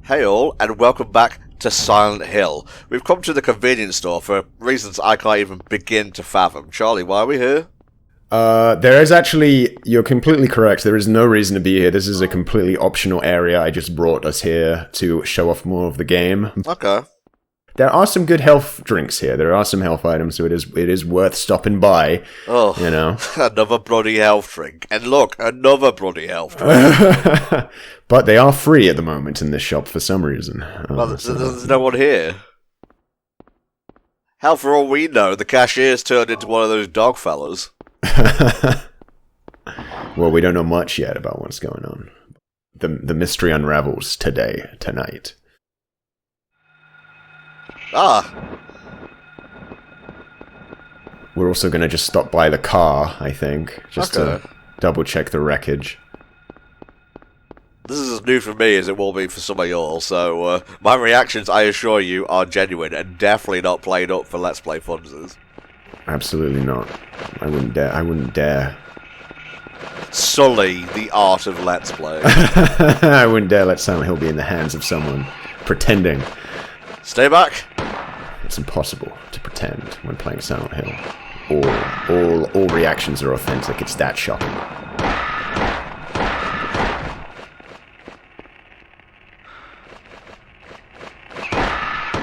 Hey all, and welcome back to Silent Hill. We've come to the convenience store for reasons I can't even begin to fathom. Charlie, why are we here? There is actually, you're completely correct, there is no reason to be here. This is a completely optional area. I just brought us here to show off more of the game. Okay. There are some good health drinks here. There are some health items, so it is worth stopping by. Oh, you know. Another bloody health drink. And look, another bloody health drink. But they are free at the moment in this shop for some reason. Well, there's no one here. Hell, for all we know, the cashier's turned into one of those dog fellas. Well, we don't know much yet about what's going on. The mystery unravels tonight. Ah. We're also going to just stop by the car, I think, just to double check the wreckage. This is as new for me as it will be for some of y'all, so my reactions, I assure you, are genuine and definitely not played up for Let's Play funsies. Absolutely not. I wouldn't dare. Sully the art of Let's Play. I wouldn't dare let Silent Hill be in the hands of someone pretending. Stay back. It's impossible to pretend when playing Silent Hill. All reactions are authentic. It's that shocking.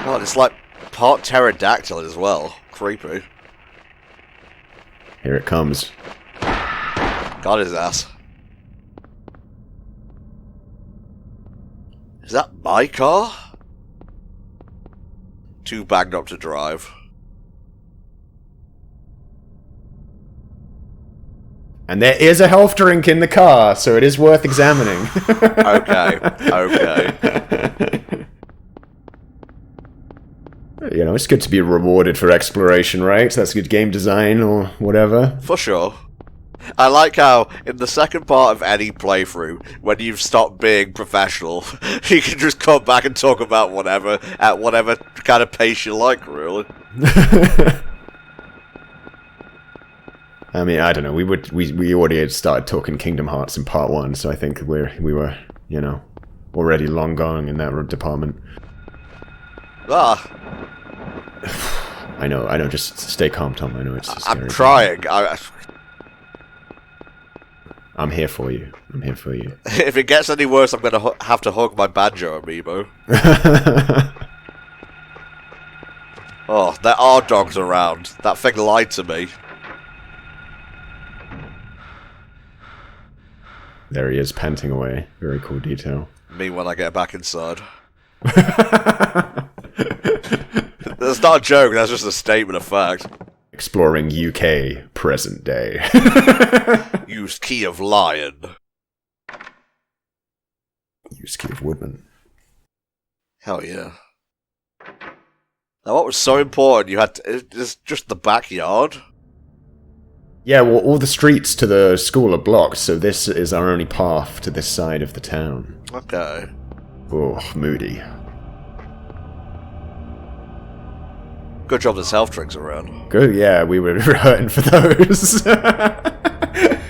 God, it's like part pterodactyl as well. Creepy. Here it comes. Got his ass. Is that my car? Too bagged up to drive. And there is a health drink in the car, so it is worth examining. Okay. You know, it's good to be rewarded for exploration, right? That's good game design or whatever. For sure. I like how, in the second part of any playthrough, when you've stopped being professional, you can just come back and talk about whatever, at whatever kind of pace you like, really. I mean, I don't know, we already had started talking Kingdom Hearts in part 1, so I think we were, you know, already long gone in that department. Ah. I know, just stay calm, Tom, I know it's scary. I'm trying, I'm here for you. If it gets any worse, I'm gonna have to hug my Banjo amiibo. Oh, there are dogs around. That thing lied to me. There he is, panting away. Very cool detail. Me when I get back inside. That's not a joke, that's just a statement of fact. Exploring UK, present day. Used key of lion. Used key of woodman. Hell yeah. Now what was so important, you had to, it's just the backyard? Yeah, well, all the streets to the school are blocked, so this is our only path to this side of the town. Okay. Oh, moody. Good job there's health drinks around. Good, yeah, we were hurting for those. I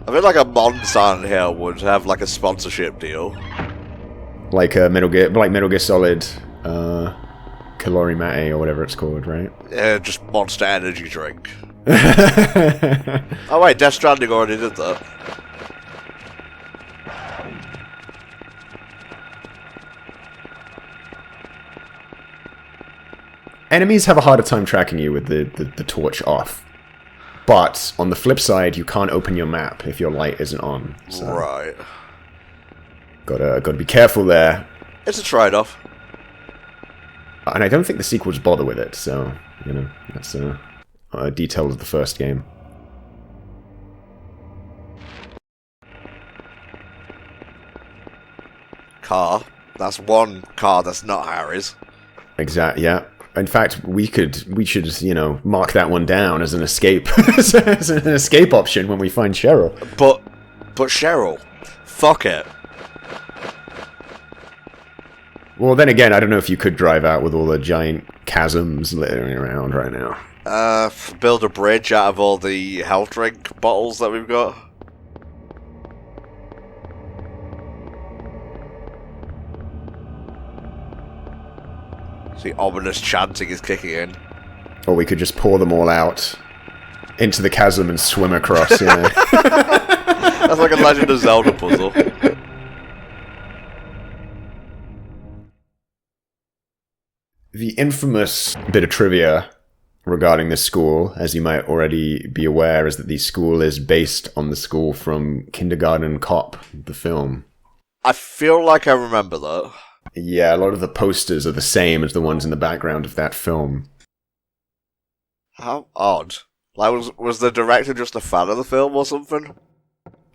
feel like a modern Silent Hill would have like a sponsorship deal. Like Metal Gear Solid, Kalori Mate or whatever it's called, right? Yeah, just Monster Energy drink. Oh wait, Death Stranding already did that. Enemies have a harder time tracking you with the torch off. But, on the flip side, you can't open your map if your light isn't on. So right. Gotta be careful there. It's a trade-off. And I don't think the sequels bother with it, so, you know, that's a detail of the first game. Car. That's one car that's not Harry's. Exactly, yeah. In fact, we should, you know, mark that one down as an escape, as an escape option when we find Cheryl. But Cheryl, fuck it. Well, then again, I don't know if you could drive out with all the giant chasms littering around right now. Build a bridge out of all the health drink bottles that we've got. The ominous chanting is kicking in. Or we could just pour them all out into the chasm and swim across, yeah. That's like a Legend of Zelda puzzle. The infamous bit of trivia regarding this school, as you might already be aware, is that the school is based on the school from Kindergarten Cop, the film. I feel like I remember that. Yeah, a lot of the posters are the same as the ones in the background of that film. How odd. Like, was the director just a fan of the film or something?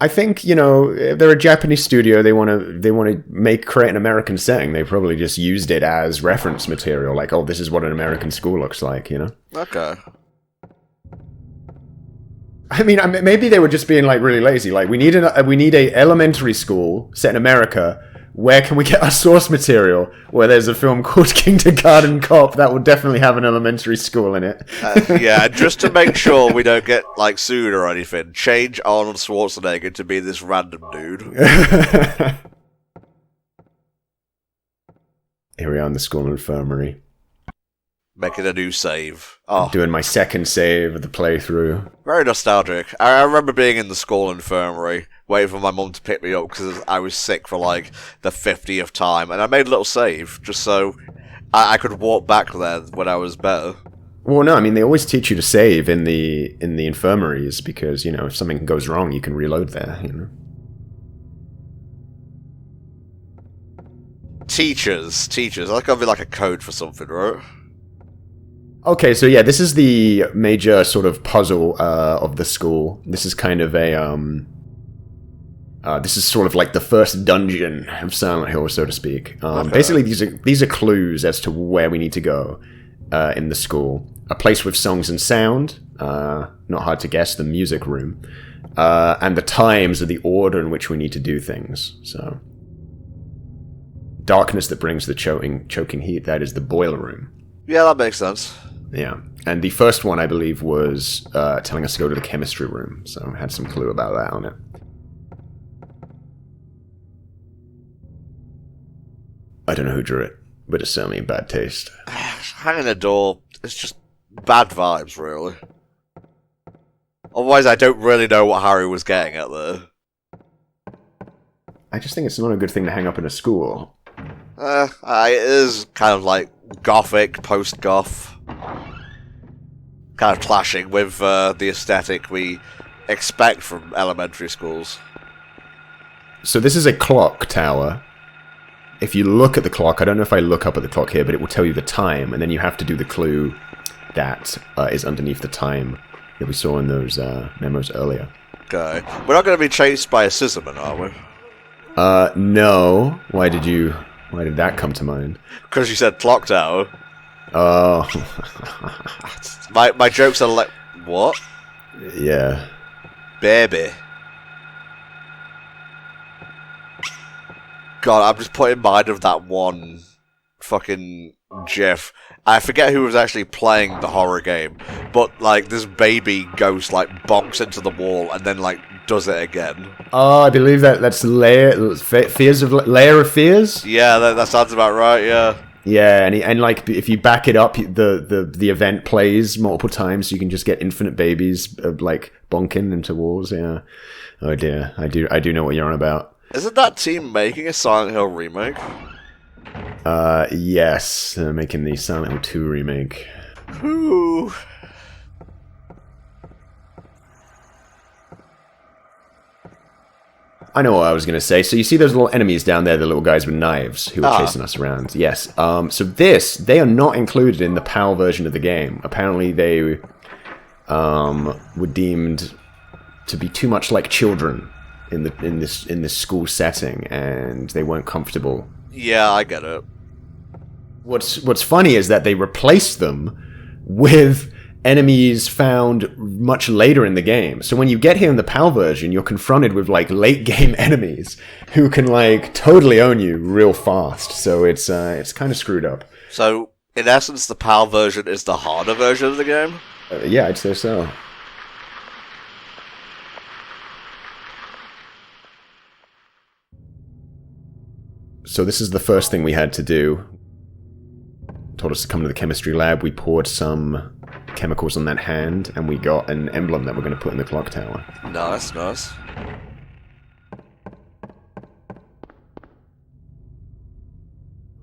I think, you know, if they're a Japanese studio, they want to create an American setting. They probably just used it as reference material, like, oh, this is what an American school looks like, you know? Okay. I mean, maybe they were just being like really lazy. Like, we need a elementary school set in America. Where can we get our source material? Where there's a film called Kindergarten Cop that will definitely have an elementary school in it. Yeah, just to make sure we don't get like sued or anything, change Arnold Schwarzenegger to be this random dude. Here we are in the school infirmary. Making a new save. Oh, doing my second save of the playthrough. Very nostalgic. I remember being in the school infirmary, waiting for my mum to pick me up because I was sick for like the 50th time, and I made a little save just so I could walk back there when I was better. Well, no, I mean, they always teach you to save in the infirmaries because, you know, if something goes wrong, you can reload there, you know. Teachers. That could be like a code for something, right? Okay, so yeah, this is the major sort of puzzle of the school. This is kind of a this is sort of like the first dungeon of Silent Hill, so to speak. Okay. Basically, these are clues as to where we need to go in the school. A place with songs and sound, not hard to guess, the music room, and the times or the order in which we need to do things. So, darkness that brings the choking heat, that is the boiler room. Yeah, that makes sense. Yeah, and the first one, I believe, was telling us to go to the chemistry room, so I had some clue about that on it. I don't know who drew it, but it's certainly in bad taste. Hanging a door, it's just bad vibes, really. Otherwise, I don't really know what Harry was getting at there. I just think it's not a good thing to hang up in a school. It is kind of like gothic, post-goth. Kind of clashing with the aesthetic we expect from elementary schools. So this is a clock tower. If you look at the clock, I don't know if I look up at the clock here, but it will tell you the time, and then you have to do the clue that is underneath the time that we saw in those memos earlier. Okay. We're not going to be chased by a scissorman, are we? No. Why did that come to mind? Because you said clock tower. Oh. My jokes are like... What? Yeah. Baby. God, I'm just putting in mind of that one fucking GIF. I forget who was actually playing the horror game, but like this baby ghost like bonks into the wall and then like does it again. Oh, I believe that's Layer of Fears. Yeah, that sounds about right. Yeah. Yeah, and like if you back it up, the event plays multiple times, so you can just get infinite babies like bonking into walls. Yeah. Oh dear, I do know what you're on about. Isn't that team making a Silent Hill remake? Yes, they're making the Silent Hill 2 remake. Ooh. I know what I was going to say. So you see those little enemies down there, the little guys with knives who are chasing us around. Yes. So they are not included in the PAL version of the game. Apparently they were deemed to be too much like children in this school setting, and they weren't comfortable. Yeah, I get it. What's funny is that they replaced them with enemies found much later in the game. So when you get here in the PAL version, you're confronted with like late game enemies who can like totally own you real fast. So it's kind of screwed up. So in essence, the PAL version is the harder version of the game? Yeah, I'd say so. So this is the first thing we had to do. told us to come to the chemistry lab. We poured some chemicals on that hand, and we got an emblem that we're going to put in the clock tower. Nice, nice.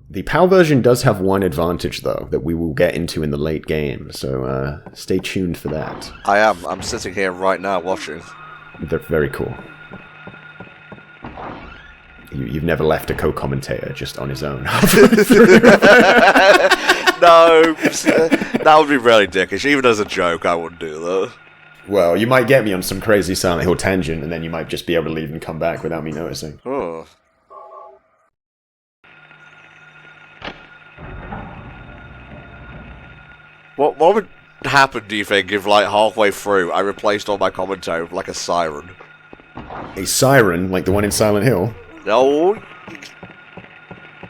The PAL version does have one advantage, though, that we will get into in the late game, so stay tuned for that. I am. I'm sitting here right now watching. They're very cool. You've never left a co-commentator just on his own. No, that would be really dickish. Even as a joke, I wouldn't do that. Well, you might get me on some crazy Silent Hill tangent, and then you might just be able to leave and come back without me noticing. Oh. What would happen, do you think, if, like, halfway through, I replaced all my commentary with, like, a siren? A siren, like the one in Silent Hill? No.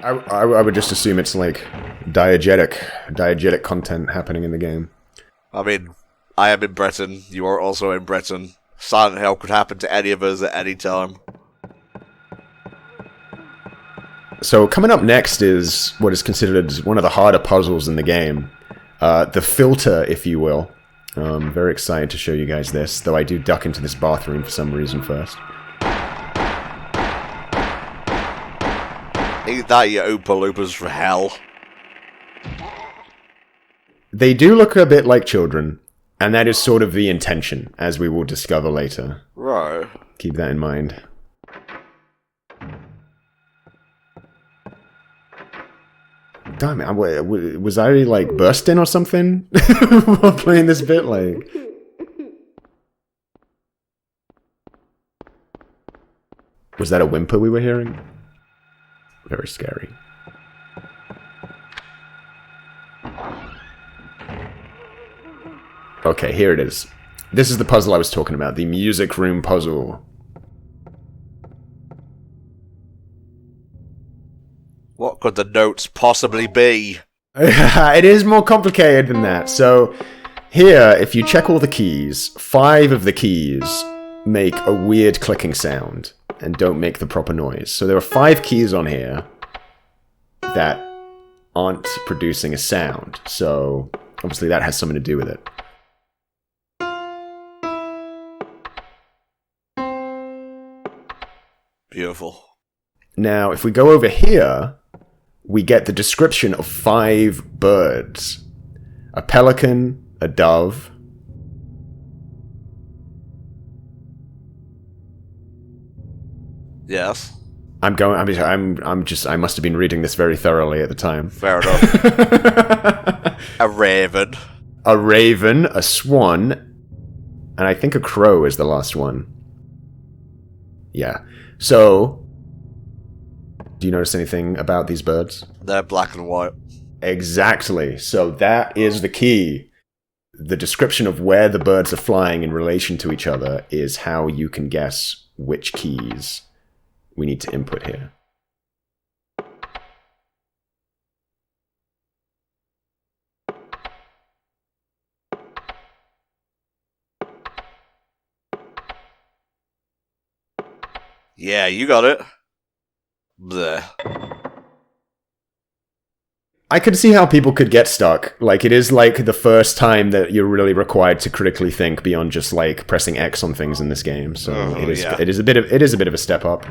I would just assume it's, like, diegetic content happening in the game. I mean, I am in Britain, you are also in Britain. Silent Hill could happen to any of us at any time. So, coming up next is what is considered one of the harder puzzles in the game. The filter, if you will. I'm very excited to show you guys this, though I do duck into this bathroom for some reason first. Ain't that your Oompa Loompas for hell? They do look a bit like children, and that is sort of the intention, as we will discover later. Right. Keep that in mind. Damn it, was I, like, bursting or something while playing this bit? Like, was that a whimper we were hearing? Very scary. Okay, here it is. This is the puzzle I was talking about, the music room puzzle. What could the notes possibly be? It is more complicated than that. So, here, if you check all the keys, 5 of the keys make a weird clicking sound and don't make the proper noise. So there are 5 keys on here that aren't producing a sound. So, obviously that has something to do with it. Beautiful. Now, if we go over here, we get the description of 5 birds. A pelican, a dove. Yes. I must have been reading this very thoroughly at the time. Fair enough. A raven. A raven, a swan, and I think a crow is the last one. Yeah. So, do you notice anything about these birds? They're black and white. Exactly. So that is the key. The description of where the birds are flying in relation to each other is how you can guess which keys we need to input here. Yeah, you got it. Bleh. I could see how people could get stuck. Like, it is like the first time that you're really required to critically think beyond just like pressing X on things in this game. So it is a bit of a step up.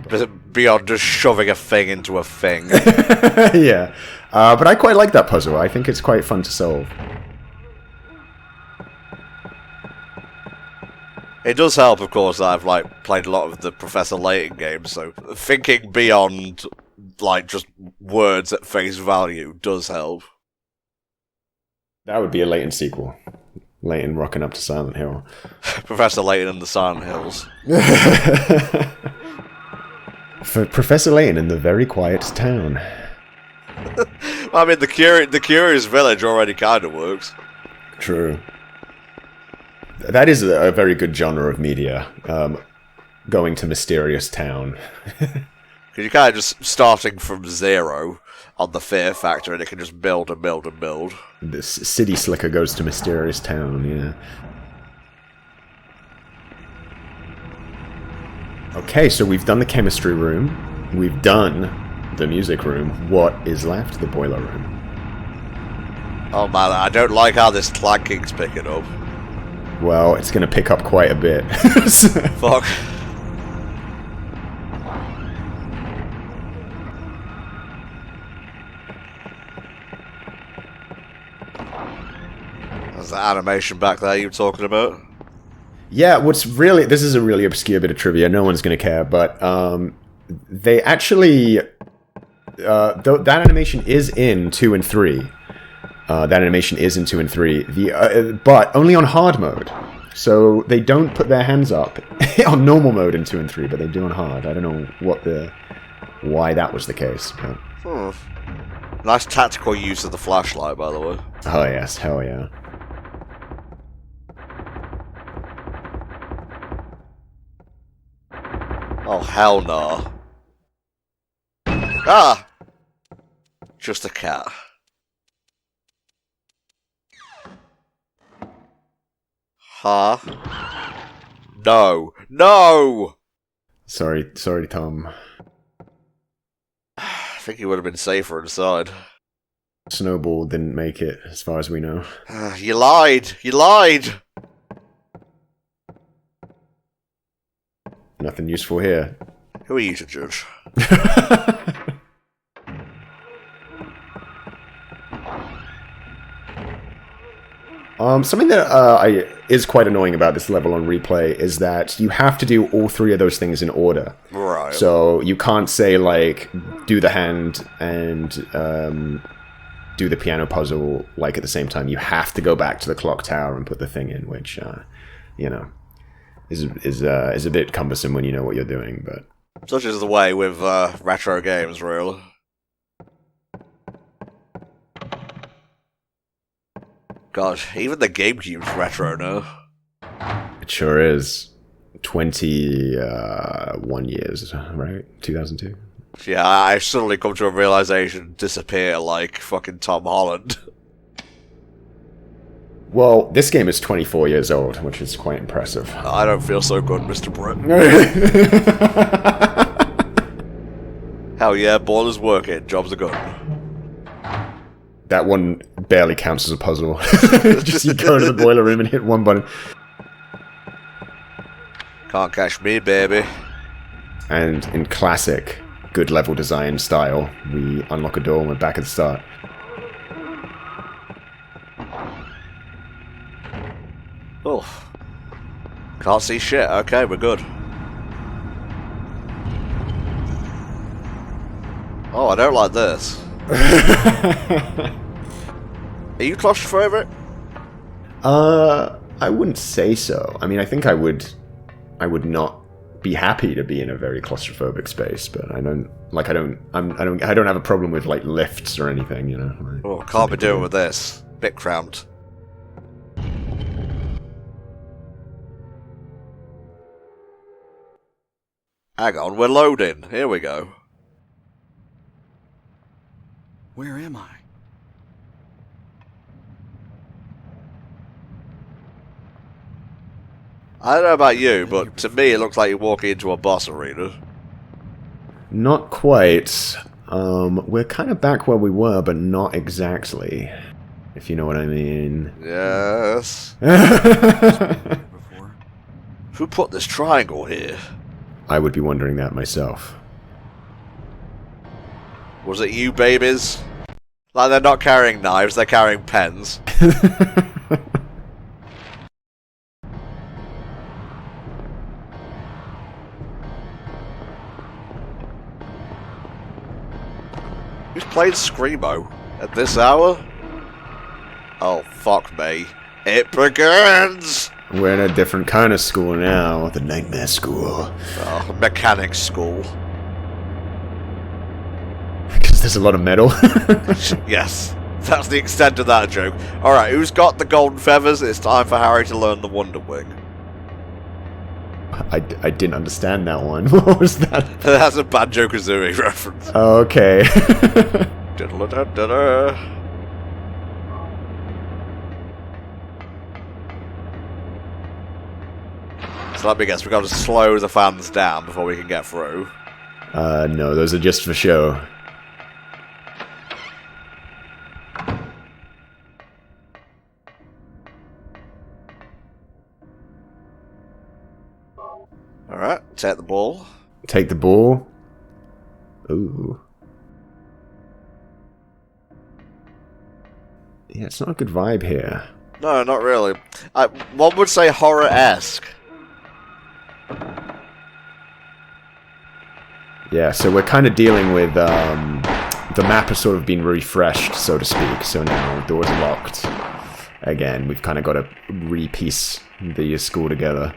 Beyond just shoving a thing into a thing. Yeah. But I quite like that puzzle. I think it's quite fun to solve. It does help, of course, that I've like played a lot of the Professor Layton games, so thinking beyond like just words at face value does help. That would be a Layton sequel. Layton rocking up to Silent Hill. Professor Layton and the Silent Hills. For Professor Layton in the very quiet town. I mean, the Curious Village already kind of works. True. That is a very good genre of media. Going to Mysterious Town. Because you're kind of just starting from 0 on the fear factor, and it can just build and build and build. This city slicker goes to Mysterious Town, yeah. Okay, so we've done the chemistry room. We've done the music room. What is left? The boiler room. Oh man, I don't like how this clanking's picking up. Well, it's going to pick up quite a bit. Fuck. There's that animation back there you were talking about. Yeah, this is a really obscure bit of trivia. No one's going to care, but they actually, that animation is in 2 and 3. That animation is in 2 and 3, but only on hard mode. So they don't put their hands up on normal mode in 2 and 3, but they do on hard. I don't know why that was the case. But... Nice tactical use of the flashlight, by the way. Oh yes, hell yeah. Oh hell no. Ah! Just a cat. Huh? No. No! Sorry, Tom. I think he would have been safer inside. Snowball didn't make it, as far as we know. You lied! You lied! Nothing useful here. Who are you to judge? Something that is quite annoying about this level on replay is that you have to do all 3 of those things in order. Right. So you can't say, like, do the hand and do the piano puzzle, like, at the same time. You have to go back to the clock tower and put the thing in, which, you know, is a bit cumbersome when you know what you're doing, but... Such is the way with retro games, really. God, even the GameCube's retro now. It sure is. 21 years, right? 2002? Yeah, I've suddenly come to a realization, disappear like fucking Tom Holland. Well, this game is 24 years old, which is quite impressive. I don't feel so good, Mr. Britt. Hell yeah, boiler's working, jobs are good. That one barely counts as a puzzle. Just you go to the boiler room and hit one button. Can't catch me, baby. And in classic good level design style, we unlock a door and we're back at the start. Oh. Can't see shit. Okay, we're good. Oh, I don't like this. Are you claustrophobic? I wouldn't say so. I mean, I think I would not be happy to be in a very claustrophobic space, but I don't have a problem with like lifts or anything, you know. Like, oh, can't be doing with this. Bit cramped. Hang on, we're loading. Here we go. Where am I? I don't know about you, but to me it looks like you're walking into a boss arena. not quite. We're kind of back where we were, but not exactly. If you know what I mean. Yes. Who put this triangle here? I would be wondering that myself. Was it you, babies? Like, they're not carrying knives, they're carrying pens. Who's playing Screamo at this hour? Oh, fuck me. It begins! We're in a different kind of school now, the Nightmare School. Oh, mechanic school. Because there's a lot of metal. Yes, that's the extent of that joke. Alright, who's got the golden feathers? It's time for Harry to learn the Wonder Wing. I didn't understand that one. What was that? That's a Banjo-Kazooie reference. Oh, okay. Diddle-a-da-da-da. So let me guess, we've got to slow the fans down before we can get through. No, those are just for show. Take the ball. Take the ball. Ooh. Yeah, it's not a good vibe here. No, not really. One would say horror-esque. Yeah, so we're kind of dealing with, the map has sort of been refreshed, so to speak, so now doors are locked. Again, we've kind of got to re-piece the school together.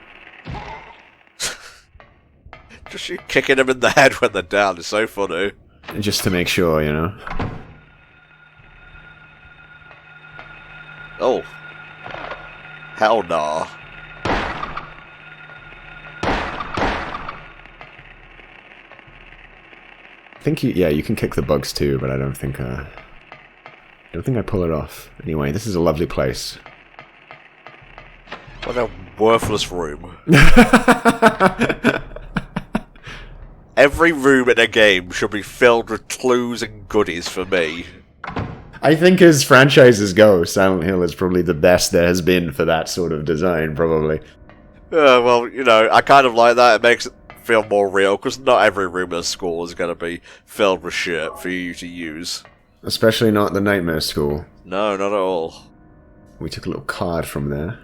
Just you kicking them in the head when they're down is so funny. Just to make sure, you know. Oh. Hell nah. I think you can kick the bugs too, but I don't think I pull it off. Anyway, this is a lovely place. What a worthless room. Every room in a game should be filled with clues and goodies for me. I think as franchises go, Silent Hill is probably the best there has been for that sort of design, probably. Well, you know, I kind of like that. It makes it feel more real, because not every room in a school is going to be filled with shit for you to use. Especially not the Nightmare School. No, not at all. We took a little card from there.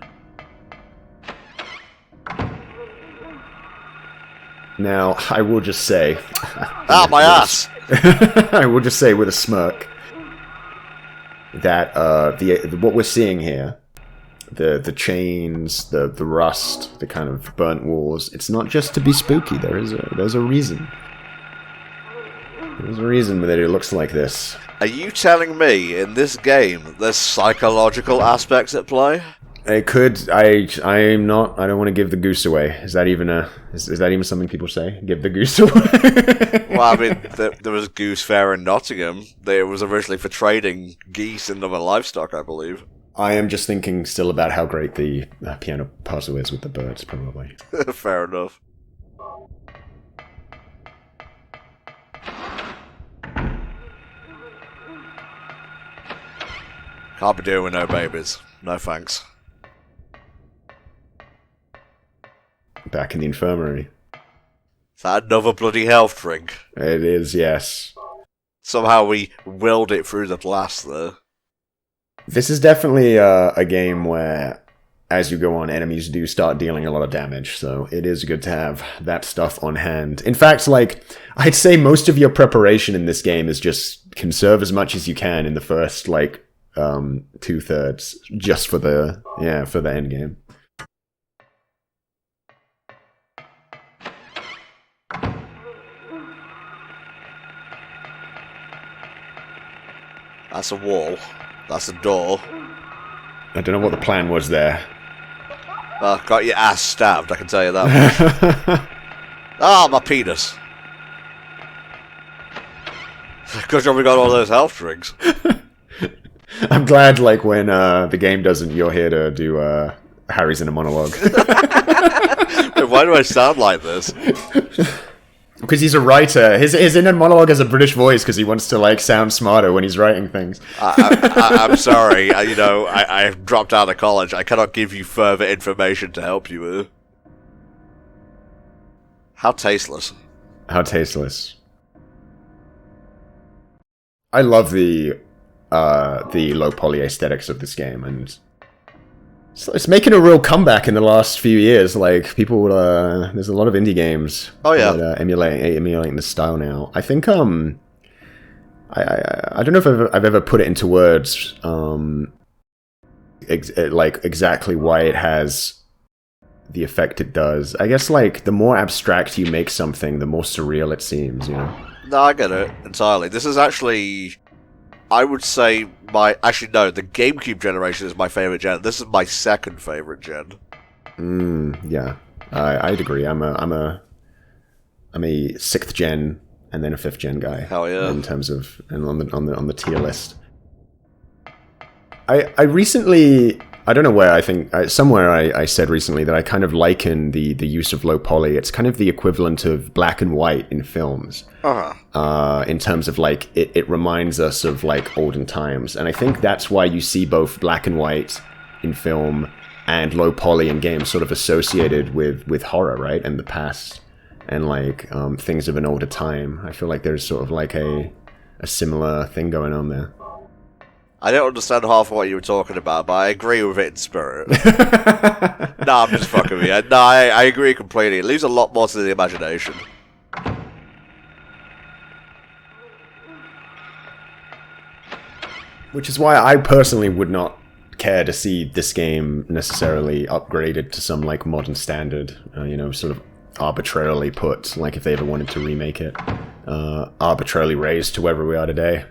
Now, I will just say... Ah, my ass! I will just say with a smirk that what we're seeing here, the chains, the rust, the kind of burnt walls, it's not just to be spooky. There's a reason. There's a reason that it looks like this. Are you telling me in this game there's psychological aspects at play? It could. I'm not. I don't want to give the goose away. Is that even is that even something people say? Give the goose away. Well, I mean, there was Goose Fair in Nottingham. It was originally for trading geese and other livestock, I believe. I am just thinking still about how great the piano puzzle is with the birds, probably. Fair enough. Can't be doing with no babies. No thanks. Back in the infirmary. Is that another bloody health drink? It is, yes. Somehow we willed it through the glass there. This is definitely a game where, as you go on, enemies do start dealing a lot of damage, so it is good to have that stuff on hand. In fact, like, I'd say most of your preparation in this game is just conserve as much as you can in the first, like, 2/3, just for the end game. That's a wall. That's a door. I don't know what the plan was there. Well, got your ass stabbed, I can tell you that much. Ah, my penis. Good job we got all those health drinks. I'm glad, like, when the game doesn't, you're here to do Harry's in a monologue. Wait, why do I sound like this? Because he's a writer. His inner monologue has a British voice because he wants to, like, sound smarter when he's writing things. I'm sorry. I've dropped out of college. I cannot give you further information to help you with. How tasteless. How tasteless. I love the low poly aesthetics of this game, and it's making a real comeback in the last few years. Like, people, there's a lot of indie games. Oh yeah, that, emulating this style now. I think I don't know if I've ever put it into words, like exactly why it has the effect it does. I guess, like, the more abstract you make something, the more surreal it seems. You know. No, I get it entirely. This is actually, I would say, the GameCube generation is my favorite gen. This is my second favorite gen. Yeah, I'd agree. I'm a 6th gen and then a 5th gen guy. Hell yeah! In terms of on the tier list. I recently, I don't know where, I think somewhere I said recently that I kind of liken the use of low poly. It's kind of the equivalent of black and white in films. In terms of, like, it reminds us of, like, olden times, and I think that's why you see both black and white in film and low poly in games sort of associated with horror, right, and the past and like things of an older time. I feel like there's sort of like a similar thing going on there. I don't understand half of what you were talking about, but I agree with it in spirit. No, I'm just fucking with you. No, I agree completely. It leaves a lot more to the imagination. Which is why I personally would not care to see this game necessarily upgraded to some like modern standard, you know, sort of arbitrarily put, like if they ever wanted to remake it, arbitrarily raised to wherever we are today.